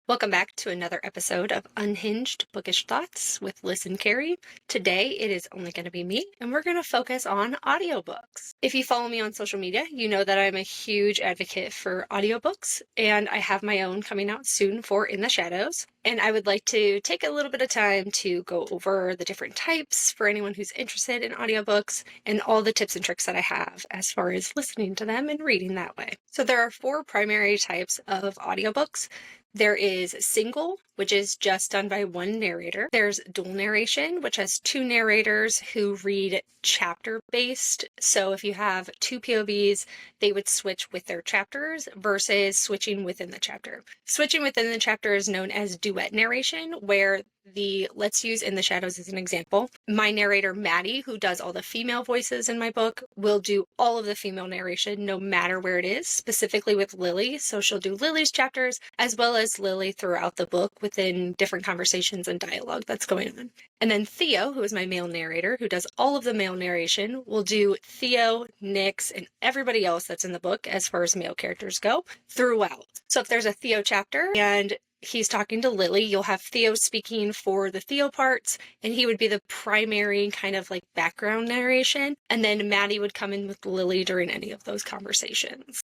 Welcome back to another episode of Unhinged Bookish Thoughts with Liz and Carrie. Today it is only going to be me, and we're going to focus on audiobooks. If you follow me on social media, you know that I'm a huge advocate for audiobooks, and I have my own coming out soon for In the Shadows. And I would like to take a little bit of time to go over the different types for anyone who's interested in audiobooks and all the tips and tricks that I have as far as listening to them and reading that way. So there are 4 primary types of audiobooks. There is single, which is just done by one narrator. There's dual narration, which has 2 narrators who read chapter-based. So if you have 2 POVs, they would switch with their chapters versus switching within the chapter. Switching within the chapter is known as duet narration, where let's use In the Shadows as an example. My narrator, Maddie, who does all the female voices in my book, will do all of the female narration no matter where it is, specifically with Lily. So she'll do Lily's chapters as well as Lily throughout the book within different conversations and dialogue that's going on. And then Theo, who is my male narrator, who does all of the male narration, will do Theo, Nix, and everybody else that's in the book as far as male characters go throughout. So if there's a Theo chapter and he's talking to Lily, you'll have Theo speaking for the Theo parts, and he would be the primary kind of like background narration, and then Maddie would come in with Lily during any of those conversations.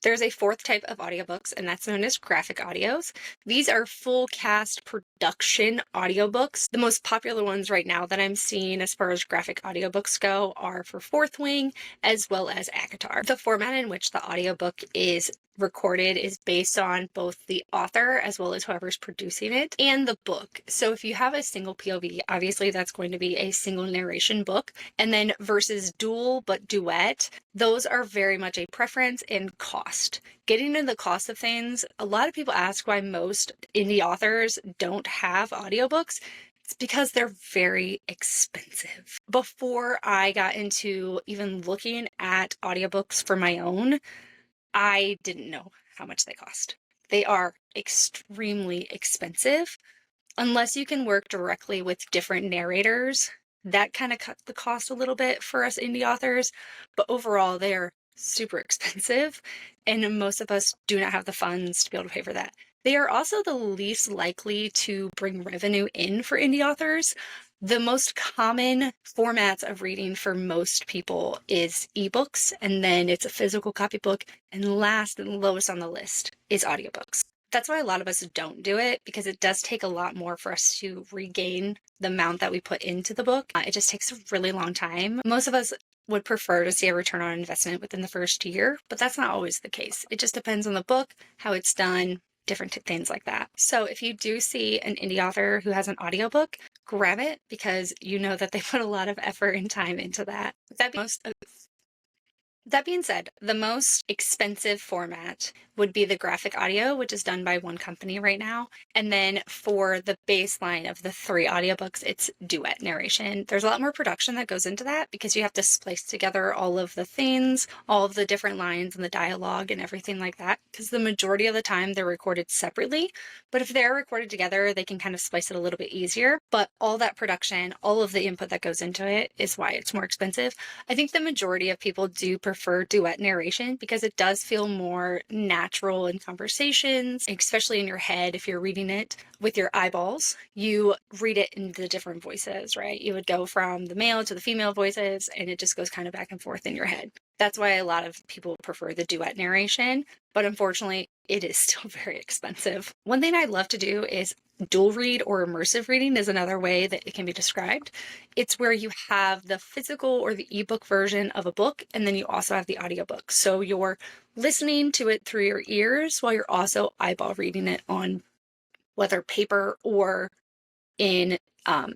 There's a 4th type of audiobooks, and that's known as graphic audios. These are full cast production audiobooks. The most popular ones right now that I'm seeing as far as graphic audiobooks go are for Fourth Wing as well as ACOTAR. The format in which the audiobook is recorded is based on both the author as well as whoever's producing it and the book. So if you have a single POV, obviously that's going to be a single narration book. And then versus dual but duet, those are very much a preference and cost. Getting into the cost of things, a lot of people ask why most indie authors don't have audiobooks. It's because they're very expensive. Before I got into even looking at audiobooks for my own, I didn't know how much they cost. They are extremely expensive. Unless you can work directly with different narrators, that kind of cuts the cost a little bit for us indie authors. But overall, they are super expensive, and most of us do not have the funds to be able to pay for that. They are also the least likely to bring revenue in for indie authors. The most common formats of reading for most people is ebooks, and then it's a physical copybook, and last and lowest on the list is audiobooks. That's why a lot of us don't do it, because it does take a lot more for us to regain the amount that we put into the book. It just takes a really long time. Most of us would prefer to see a return on investment within the first year, but that's not always the case. It just depends on the book, how it's done, different things like that. So if you do see an indie author who has an audiobook, grab it, because you know that they put a lot of effort and time into that. That being said, the most expensive format would be the graphic audio, which is done by one company right now. And then for the baseline of the 3 audiobooks, it's duet narration. There's a lot more production that goes into that because you have to splice together all of the things, all of the different lines and the dialogue and everything like that, because the majority of the time they're recorded separately. But if they're recorded together, they can kind of splice it a little bit easier. But all that production, all of the input that goes into it is why it's more expensive. I think the majority of people do prefer duet narration because it does feel more natural in conversations, especially in your head. If you're reading it with your eyeballs, you read it in the different voices, right? You would go from the male to the female voices, and it just goes kind of back and forth in your head. That's why a lot of people prefer the duet narration, but unfortunately, it is still very expensive. One thing I love to do is dual read, or immersive reading is another way that it can be described. It's where you have the physical or the ebook version of a book, and then you also have the audiobook. So you're listening to it through your ears while you're also eyeball reading it on whether paper or in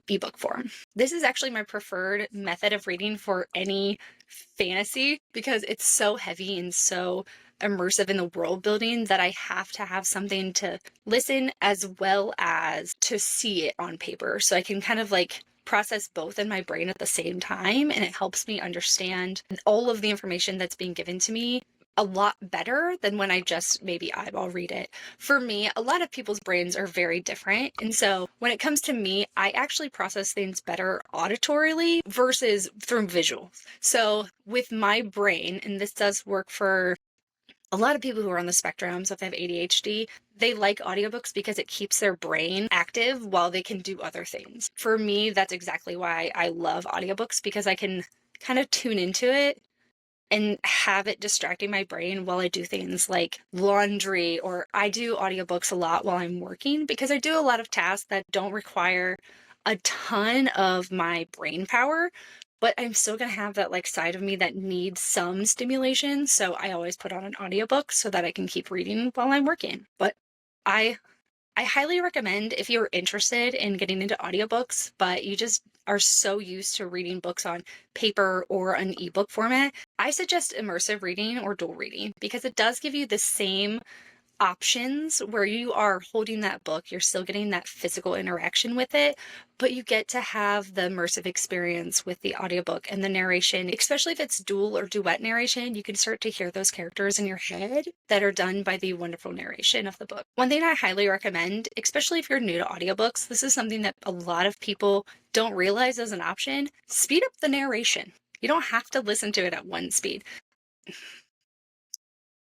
ebook form. This is actually my preferred method of reading for any fantasy because it's so heavy and so immersive in the world building that I have to have something to listen as well as to see it on paper. So I can kind of like process both in my brain at the same time, and it helps me understand all of the information that's being given to me a lot better than when I just maybe eyeball read it. For me, a lot of people's brains are very different. And so when it comes to me, I actually process things better auditorily versus through visual. So with my brain, and this does work for A lot of people who are on the spectrum, so if they have ADHD, they like audiobooks because it keeps their brain active while they can do other things. For me, that's exactly why I love audiobooks, because I can kind of tune into it and have it distracting my brain while I do things like laundry, or I do audiobooks a lot while I'm working because I do a lot of tasks that don't require a ton of my brain power, but I'm still going to have that like side of me that needs some stimulation. So I always put on an audiobook so that I can keep reading while I'm working. But I I highly recommend, if you're interested in getting into audiobooks, but you just are so used to reading books on paper or an ebook format, I suggest immersive reading or dual reading because it does give you the same options where you are holding that book, you're still getting that physical interaction with it, but you get to have the immersive experience with the audiobook and the narration, especially if it's dual or duet narration. You can start to hear those characters in your head that are done by the wonderful narration of the book. One thing I highly recommend, especially if you're new to audiobooks, this is something that a lot of people don't realize as an option: speed up the narration. You don't have to listen to it at one speed.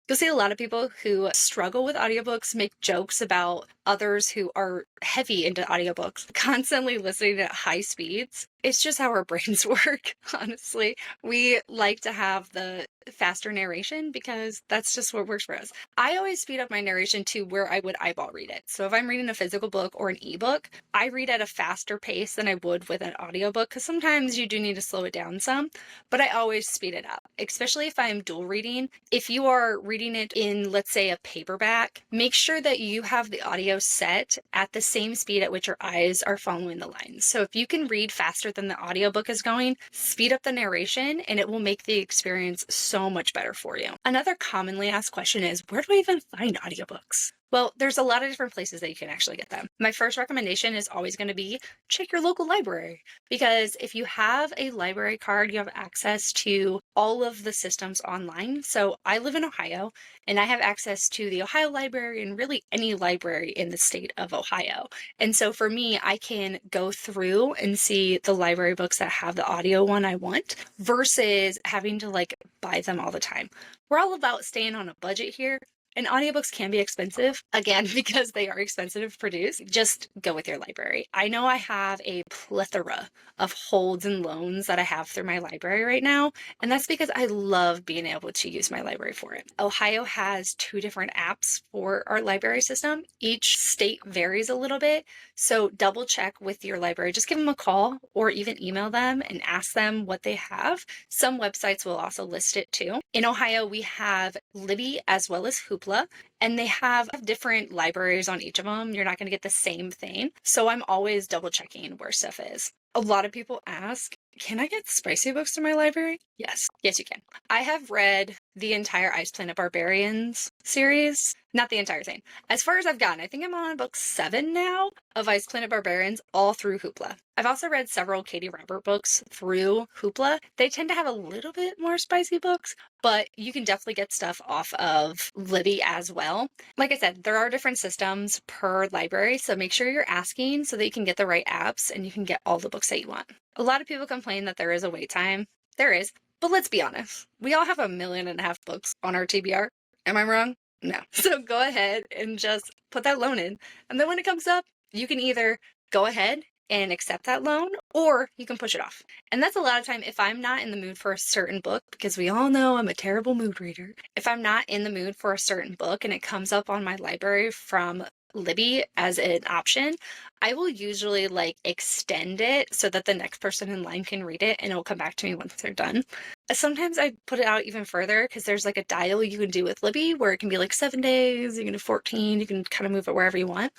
You'll see a lot of people who struggle with audiobooks make jokes about others who are heavy into audiobooks, constantly listening at high speeds. It's just how our brains work, honestly. We like to have the faster narration because that's just what works for us. I always speed up my narration to where I would eyeball read it. So if I'm reading a physical book or an ebook, I read at a faster pace than I would with an audiobook because sometimes you do need to slow it down some, but I always speed it up, especially if I'm dual reading. If you are reading it in, let's say, a paperback, make sure that you have the audio set at the same speed at which your eyes are following the lines. So if you can read faster than the audiobook is going, speed up the narration and it will make the experience so much better for you. Another commonly asked question is, where do I even find audiobooks? Well, there's a lot of different places that you can actually get them. My first recommendation is always going to be check your local library, because if you have a library card, you have access to all of the systems online. So I live in Ohio and I have access to the Ohio Library and really any library in the state of Ohio. And so for me, I can go through and see the library books that have the audio one I want versus having to like buy them all the time. We're all about staying on a budget here. And audiobooks can be expensive, again, because they are expensive to produce. Just go with your library. I know I have a plethora of holds and loans that I have through my library right now, and that's because I love being able to use my library for it. Ohio has 2 different apps for our library system. Each state varies a little bit, so double check with your library. Just give them a call or even email them and ask them what they have. Some websites will also list it too. In Ohio, we have Libby as well as Hoopla, and they have different libraries on each of them. You're not going to get the same thing. So I'm always double checking where stuff is. A lot of people ask, can I get spicy books to my library? Yes. Yes, you can. I have read the entire Ice Planet Barbarians series. Not the entire thing. As far as I've gotten, I think I'm on book 7 now of Ice Planet Barbarians, all through Hoopla. I've also read several Katie Robert books through Hoopla. They tend to have a little bit more spicy books, but you can definitely get stuff off of Libby as well. Like I said, there are different systems per library, so make sure you're asking so that you can get the right apps and you can get all the books that you want. A lot of people complain that there is a wait time. There is, but let's be honest. We all have 1.5 million books on our TBR. Am I wrong? No. So go ahead and just put that loan in. And then when it comes up, you can either go ahead and accept that loan, or you can push it off. And that's a lot of time if I'm not in the mood for a certain book, because we all know I'm a terrible mood reader. If I'm not in the mood for a certain book and it comes up on my library from Libby as an option, I will usually like extend it so that the next person in line can read it and it'll come back to me once they're done. Sometimes I put it out even further because there's like a dial you can do with Libby where it can be like 7 days, you can do 14, you can kind of move it wherever you want.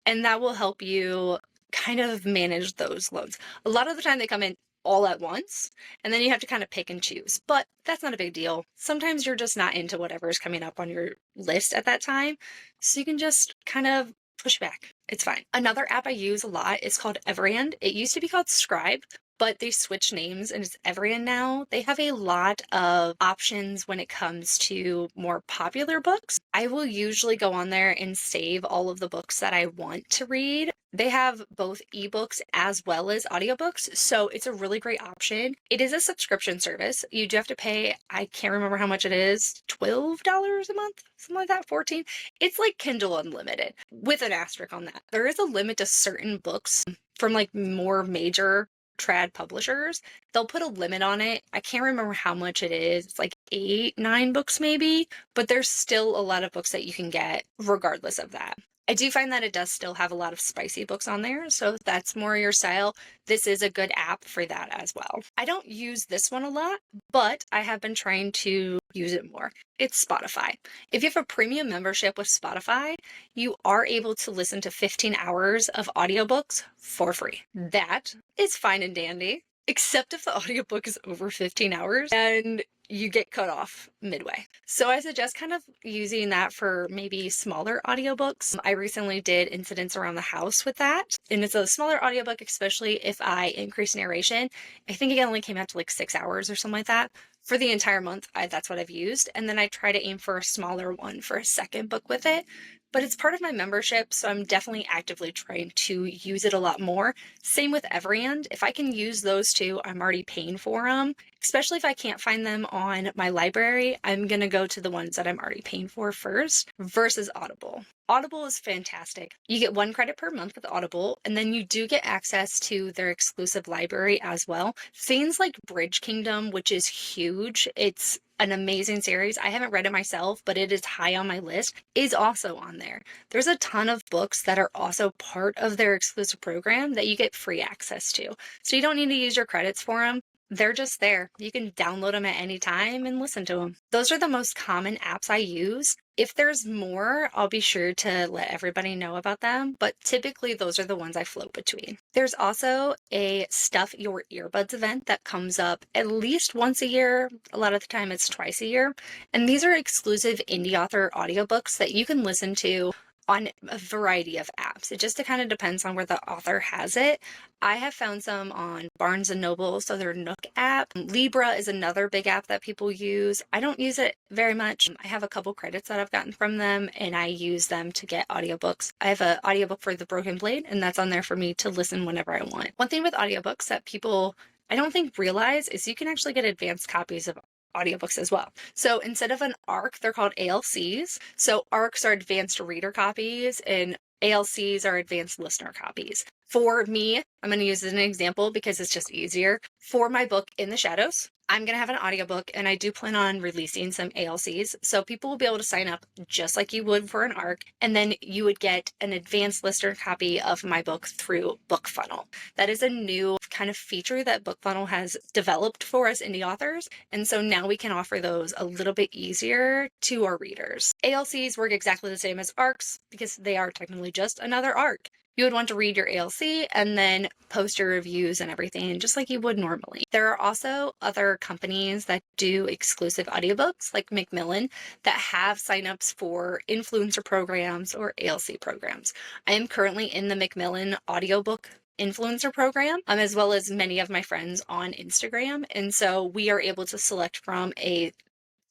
And that will help you kind of manage those loads. A lot of the time they come in all at once, and then you have to kind of pick and choose, but that's not a big deal. Sometimes you're just not into whatever is coming up on your list at that time, so you can just kind of push back. It's fine. Another app I use a lot is called Everand. It used to be called Scribe, but they switched names and it's Everand now. They have a lot of options when it comes to more popular books. I will usually go on there and save all of the books that I want to read. They have both ebooks as well as audiobooks, so it's a really great option. It is a subscription service. You do have to pay, I can't remember how much it is, $12 a month, something like that, 14. It's like Kindle Unlimited with an asterisk on that. There is a limit to certain books from like more major trad publishers. They'll put a limit on it. I can't remember how much it is. It's like 8, 9 books maybe, but there's still a lot of books that you can get regardless of that. I do find that it does still have a lot of spicy books on there, so if that's more your style, this is a good app for that as well. I don't use this one a lot, but I have been trying to use it more. It's Spotify. If you have a premium membership with Spotify, you are able to listen to 15 hours of audiobooks for free. That is fine and dandy, except if the audiobook is over 15 hours and you get cut off midway. So I suggest kind of using that for maybe smaller audiobooks. I recently did Incidents Around the House with that, and it's a smaller audiobook, especially if I increase narration. I think it only came out to like 6 hours or something like that. For the entire month, that's what I've used. And then I try to aim for a smaller one for a second book with it. But it's part of my membership, so I'm definitely actively trying to use it a lot more. Same with Everand. If I can use those two, I'm already paying for them. Especially if I can't find them on my library, I'm going to go to the ones that I'm already paying for first versus Audible. Audible is fantastic. You get 1 credit per month with Audible, and then you do get access to their exclusive library as well. Things like Bridge Kingdom, which is huge. It's an amazing series. I haven't read it myself, but it is high on my list, is also on there. There's a ton of books that are also part of their exclusive program that you get free access to. So you don't need to use your credits for them. They're just there. You can download them at any time and listen to them. Those are the most common apps I use. If there's more, I'll be sure to let everybody know about them, but typically those are the ones I float between. There's also a Stuff Your Earbuds event that comes up at least once a year. A lot of the time it's twice a year. And these are exclusive indie author audiobooks that you can listen to on a variety of apps. It just kind of depends on where the author has it. I have found some on Barnes and Noble, so their Nook app. Libra is another big app that people use. I don't use it very much. I have a couple credits that I've gotten from them, and I use them to get audiobooks. I have an audiobook for The Broken Blade, and that's on there for me to listen whenever I want. One thing with audiobooks that people I don't think realize is you can actually get advanced copies of audiobooks as well. So instead of an ARC, they're called ALCs. So ARCs are advanced reader copies and ALCs are advanced listener copies. For me, I'm going to use it as an example because it's just easier. For my book, In the Shadows, I'm going to have an audiobook and I do plan on releasing some ALCs. So people will be able to sign up just like you would for an ARC. And then you would get an advanced listener copy of my book through BookFunnel. That is a new kind of feature that BookFunnel has developed for us indie authors. And so now we can offer those a little bit easier to our readers. ALCs work exactly the same as ARCs because they are technically just another ARC. You would want to read your ALC and then post your reviews and everything just like you would normally. There are also other companies that do exclusive audiobooks like Macmillan that have signups for influencer programs or ALC programs. I am currently in the Macmillan audiobook influencer program, as well as many of my friends on Instagram. And so we are able to select from a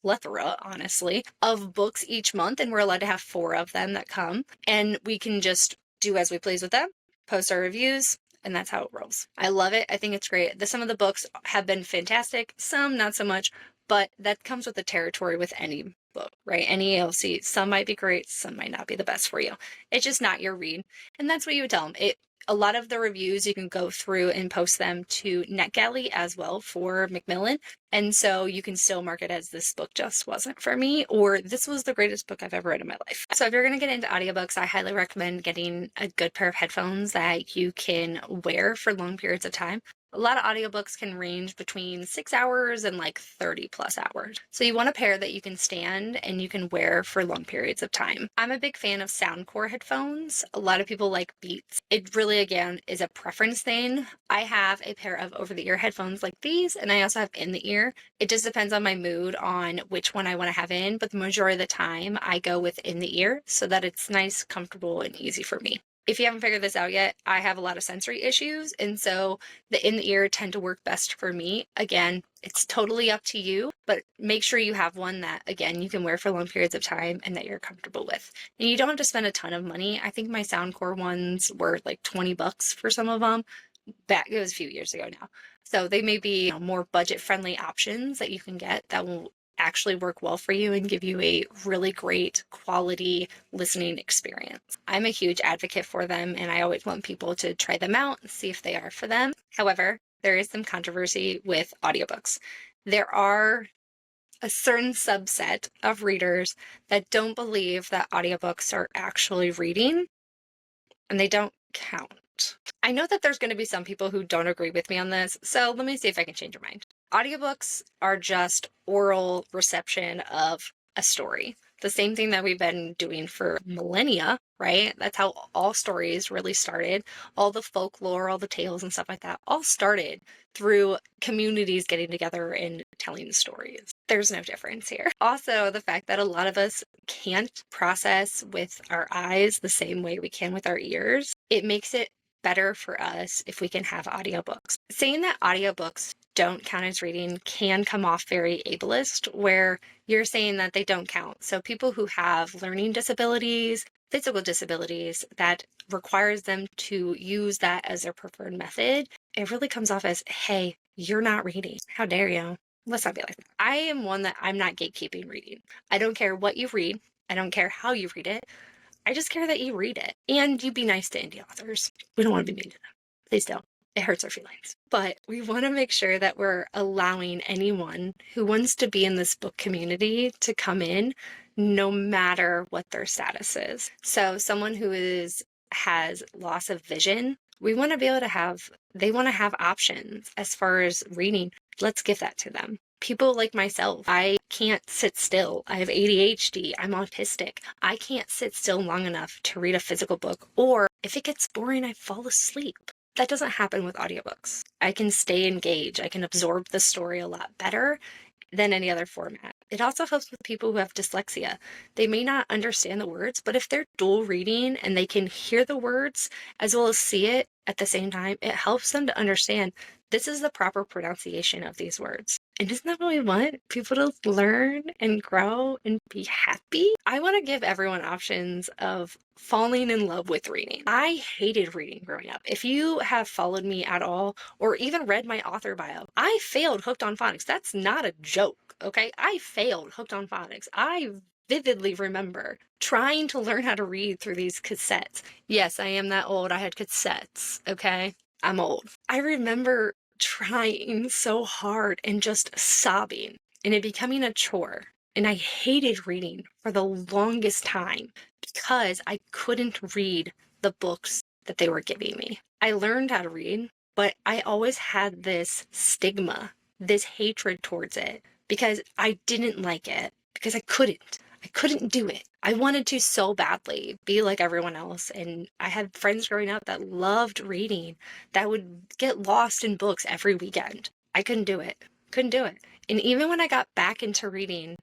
plethora, honestly, of books each month, and we're allowed to have 4 of them that come, and we can just do as we please with them, post our reviews, and that's how it rolls. I love it. I think it's great. Some of the books have been fantastic, some not so much, but that comes with the territory with any book, right? Any ALC. Some might be great, some might not be the best for you. It's just not your read, and that's what you would tell them. A lot of the reviews you can go through and post them to NetGalley as well for Macmillan. And so you can still mark it as this book just wasn't for me, or this was the greatest book I've ever read in my life. So if you're going to get into audiobooks, I highly recommend getting a good pair of headphones that you can wear for long periods of time. A lot of audiobooks can range between 6 hours and like 30 plus hours. So you want a pair that you can stand and you can wear for long periods of time. I'm a big fan of Soundcore headphones. A lot of people like Beats. It really, again, is a preference thing. I have a pair of over-the-ear headphones like these, and I also have in-the-ear. It just depends on my mood on which one I want to have in, but the majority of the time I go with in-the-ear so that it's nice, comfortable, and easy for me. If you haven't figured this out yet, I have a lot of sensory issues, and so the in the ear tend to work best for me. Again, it's totally up to you, but make sure you have one that, again, you can wear for long periods of time and that you're comfortable with. And you don't have to spend a ton of money. I think my Soundcore ones were like $20 for some of them. Back, it was a few years ago now. So they may be, more budget-friendly options that you can get that will actually work well for you and give you a really great quality listening experience. I'm a huge advocate for them, and I always want people to try them out and see if they are for them. However, there is some controversy with audiobooks. There are a certain subset of readers that don't believe that audiobooks are actually reading, and they don't count. I know that there's going to be some people who don't agree with me on this, so let me see if I can change your mind. Audiobooks are just oral reception of a story. The same thing that we've been doing for millennia, right? That's how all stories really started. All the folklore, all the tales and stuff like that, all started through communities getting together and telling stories. There's no difference here. Also, the fact that a lot of us can't process with our eyes the same way we can with our ears, it makes it better for us if we can have audiobooks. Saying that audiobooks don't count as reading can come off very ableist, where you're saying that they don't count. So people who have learning disabilities, physical disabilities, that requires them to use that as their preferred method, it really comes off as, hey, you're not reading. How dare you? Let's not be like that. I am one that I'm not gatekeeping reading. I don't care what you read. I don't care how you read it. I just care that you read it. And you be nice to indie authors. We don't want to be mean to them. Please don't. It hurts our feelings. But we want to make sure that we're allowing anyone who wants to be in this book community to come in, no matter what their status is. So someone who has loss of vision, we want to be able to they want to have options as far as reading. Let's give that to them. People like myself, I can't sit still. I have ADHD. I'm autistic. I can't sit still long enough to read a physical book, or if it gets boring, I fall asleep. That doesn't happen with audiobooks. I can stay engaged. I can absorb the story a lot better than any other format. It also helps with people who have dyslexia. They may not understand the words, but if they're dual reading and they can hear the words as well as see it at the same time, it helps them to understand this is the proper pronunciation of these words. And isn't that what we want? People to learn and grow and be happy? I want to give everyone options of falling in love with reading. I hated reading growing up. If you have followed me at all or even read my author bio, I failed Hooked on Phonics. That's not a joke, okay? I failed Hooked on Phonics. I vividly remember trying to learn how to read through these cassettes. Yes, I am that old. I had cassettes, okay? I'm old. I remember trying so hard and just sobbing and it becoming a chore. And I hated reading for the longest time because I couldn't read the books that they were giving me. I learned how to read, but I always had this stigma, this hatred towards it because I didn't like it, because I couldn't do it. I wanted to so badly be like everyone else. And I had friends growing up that loved reading, that would get lost in books every weekend. I couldn't do it. Couldn't do it. And even when I got back into reading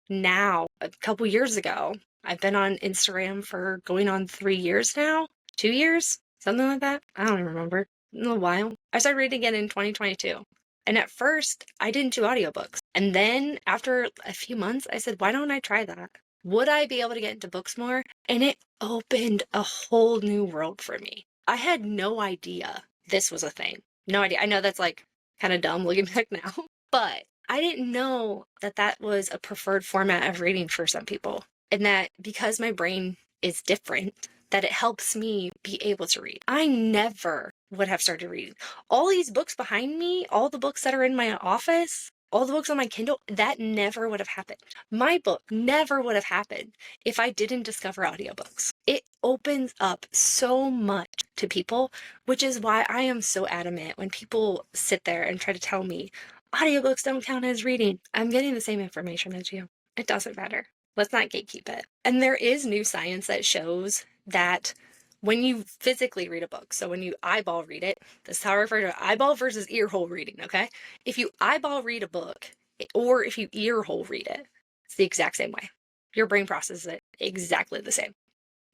now, a couple years ago, I've been on Instagram for going on 3 years now, 2 years, something like that. I don't even remember. In a while. I started reading again in 2022. And at first, I didn't do audiobooks. And then after a few months, I said, why don't I try that? Would I be able to get into books more? And it opened a whole new world for me. I had no idea this was a thing. No idea. I know that's like kind of dumb looking back now, but I didn't know that that was a preferred format of reading for some people. And that because my brain is different, that it helps me be able to read. I never would have started reading. All these books behind me, all the books that are in my office, all the books on my Kindle, that never would have happened. My book never would have happened if I didn't discover audiobooks. It opens up so much to people, which is why I am so adamant when people sit there and try to tell me audiobooks don't count as reading. I'm getting the same information as you. It doesn't matter. Let's not gatekeep it. And there is new science that shows that when you physically read a book, so when you eyeball read it, this is how I refer to it, eyeball versus ear hole reading, okay? If you eyeball read a book, or if you ear hole read it, it's the exact same way. Your brain processes it exactly the same.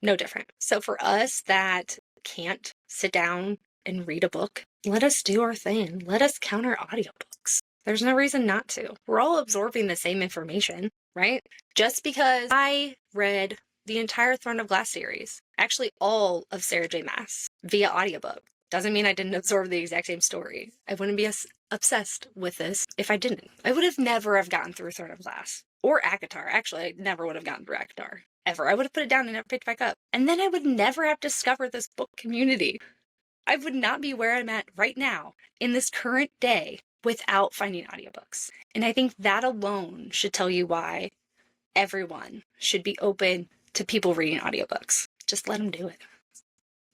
no different. So for us that can't sit down and read a book, let us do our thing. Let us counter audiobooks. There's no reason not to. We're all absorbing the same information, right? Just because I read the entire Throne of Glass series, actually all of Sarah J. Maas via audiobook, doesn't mean I didn't absorb the exact same story. I wouldn't be as obsessed with this if I didn't. I would have never have gotten through Throne of Glass or Akatar. Actually, I never would have gotten through Akatar ever. I would have put it down and never picked it back up. And then I would never have discovered this book community. I would not be where I'm at right now in this current day without finding audiobooks. And I think that alone should tell you why everyone should be open to people reading audiobooks. Just let them do it.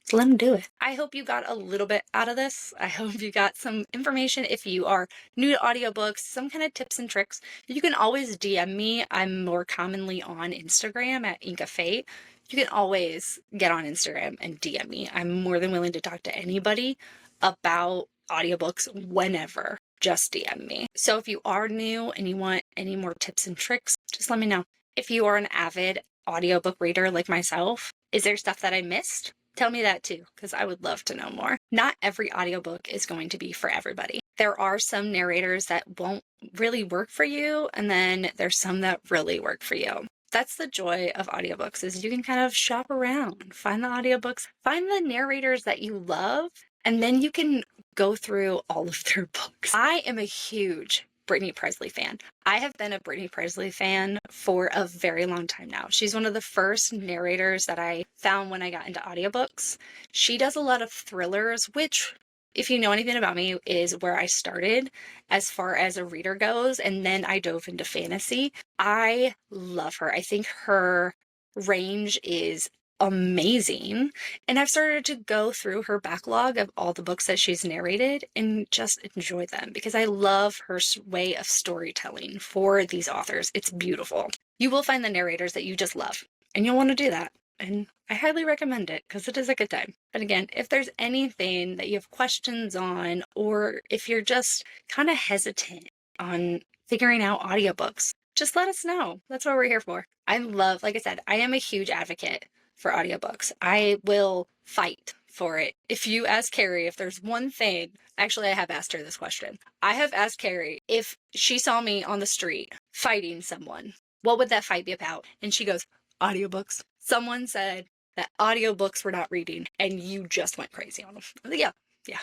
Just let them do it. I hope you got a little bit out of this. I hope you got some information. If you are new to audiobooks, some kind of tips and tricks, you can always DM me. I'm more commonly on Instagram at Ink of Fate. You can always get on Instagram and DM me. I'm more than willing to talk to anybody about audiobooks whenever. Just DM me. So if you are new and you want any more tips and tricks, just let me know. If you are an avid audiobook reader like myself, is there stuff that I missed? Tell me that too, because I would love to know more. Not every audiobook is going to be for everybody. There are some narrators that won't really work for you, and then there's some that really work for you. That's the joy of audiobooks, is you can kind of shop around, find the audiobooks, find the narrators that you love, and then you can go through all of their books. I am a huge Brittany Presley fan. I have been a Brittany Presley fan for a very long time now. She's one of the first narrators that I found when I got into audiobooks. She does a lot of thrillers, which, if you know anything about me, is where I started as far as a reader goes, and then I dove into fantasy. I love her. I think her range is amazing. And I've started to go through her backlog of all the books that she's narrated and just enjoy them because I love her way of storytelling for these authors. It's beautiful. You will find the narrators that you just love, and you'll want to do that. And I highly recommend it because it is a good time. But again, if there's anything that you have questions on, or if you're just kind of hesitant on figuring out audiobooks, just let us know. That's what we're here for. I love, like I said, I am a huge advocate for audiobooks. I will fight for it. If you ask Carrie if there's one thing, actually I have asked her this question. I have asked Carrie if she saw me on the street fighting someone, what would that fight be about? And she goes, audiobooks. Someone said that audiobooks were not reading and you just went crazy on them. I was like, yeah,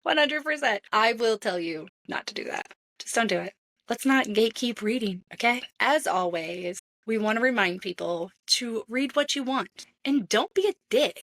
100%. I will tell you not to do that. Just don't do it. Let's not gatekeep reading, okay? As always, we want to remind people to read what you want and don't be a dick.